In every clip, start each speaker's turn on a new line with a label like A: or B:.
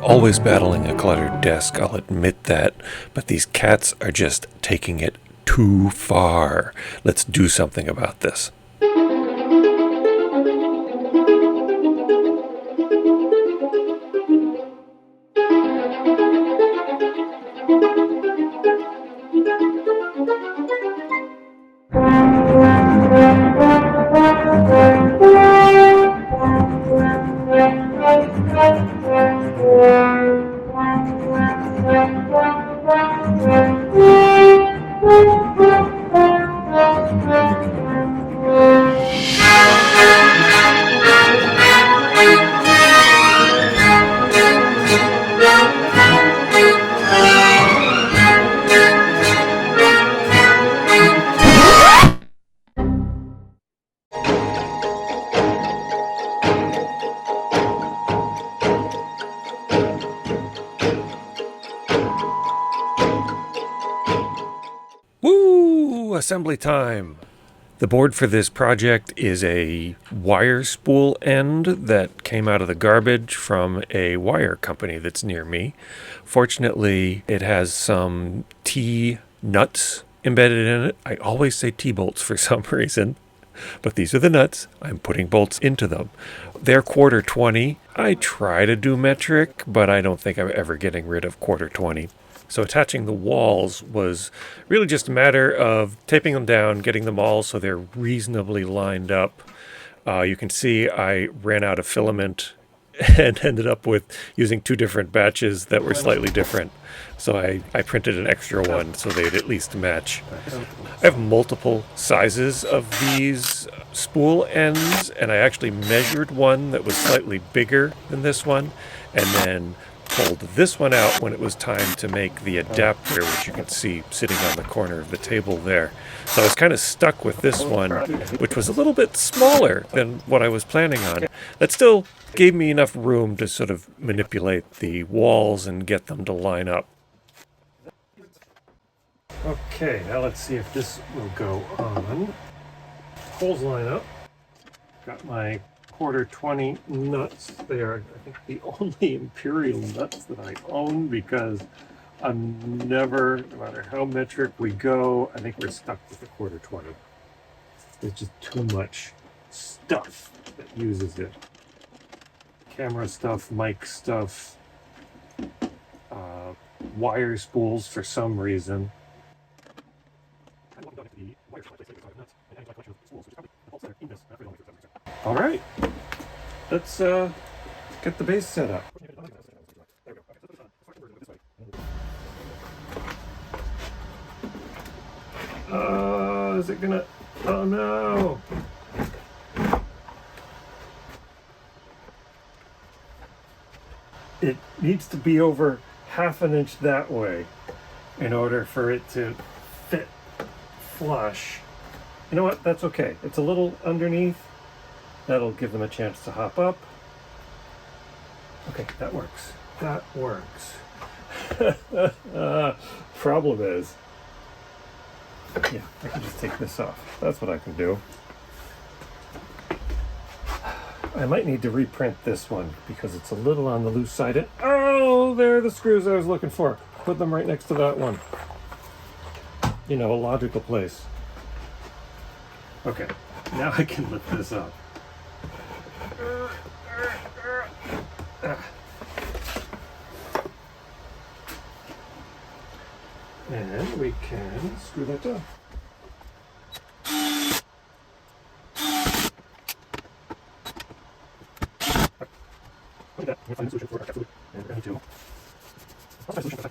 A: always battling a cluttered desk, I'll admit that, but these cats are just taking it too far. Let's do something about this. Woo! Assembly time! The board for this project is a wire spool end that came out of the garbage from a wire company that's near me. Fortunately, it has some T-nuts embedded in it. I always say T-bolts for some reason, but these are the nuts. I'm putting bolts into them. They're 1/4-20. I try to do metric, but I don't think I'm ever getting rid of 1/4-20. So attaching the walls was really just a matter of taping them down, getting them all so they're reasonably lined up. You can see I ran out of filament and ended up with using 2 different batches that were slightly different. So I printed an extra one so they'd at least match. I have multiple sizes of these spool ends, and I actually measured one that was slightly bigger than this one, and then pulled this one out when it was time to make the adapter, which you can see sitting on the corner of the table there. So I was kind of stuck with this one, which was a little bit smaller than what I was planning on. That still gave me enough room to sort of manipulate the walls and get them to line up. Okay, now let's see if this will go on. Holes line up. Got my 1/4-20 nuts. They are, I think, the only Imperial nuts that I own, because I'm never, no matter how metric we go, I think we're stuck with the 1/4-20. There's just too much stuff that uses it. Camera stuff, mic stuff, wire spools for some reason. All right, let's get the base set up. Is it gonna? Oh no! It needs to be over 1/2 inch that way in order for it to fit flush. You know what? That's okay. It's a little underneath. That'll give them a chance to hop up. Okay, that works. That works. Problem is, yeah, I can just take this off. That's what I can do. I might need to reprint this one because it's a little on the loose side. And oh, there are the screws I was looking for. Put them right next to that one. You know, a logical place. Okay, now I can lift this up. And we can screw that down.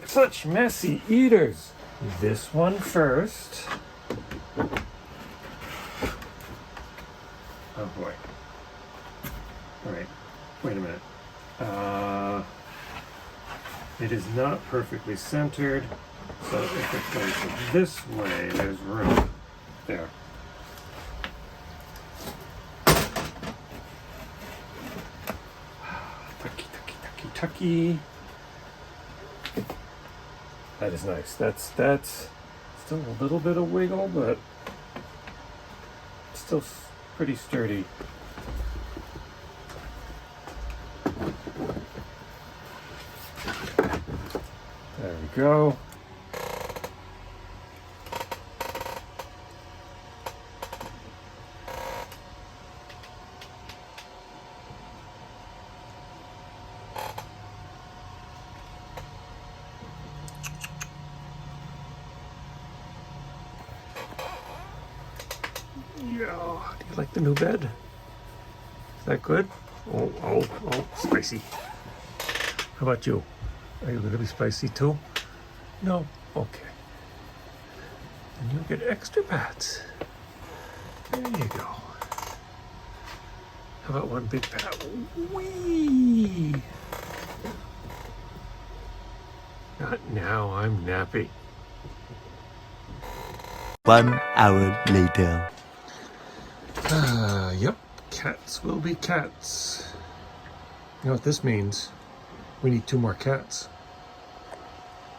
A: Such messy eaters. This one first. Oh boy. Alright, wait a minute. It is not perfectly centered, so if it goes this way, there's room. There. Tucky. That is nice. That's still a little bit of wiggle, but still pretty sturdy. go. Yeah, do you like the new bed? Is that good? Oh, spicy. How about you? Are you going to be spicy too? No? Okay. And you'll get extra pats. There you go. How about one big pat? Whee! Not now, I'm nappy.
B: 1 hour later.
A: Yep, cats will be cats. You know what this means? We need 2 more cats.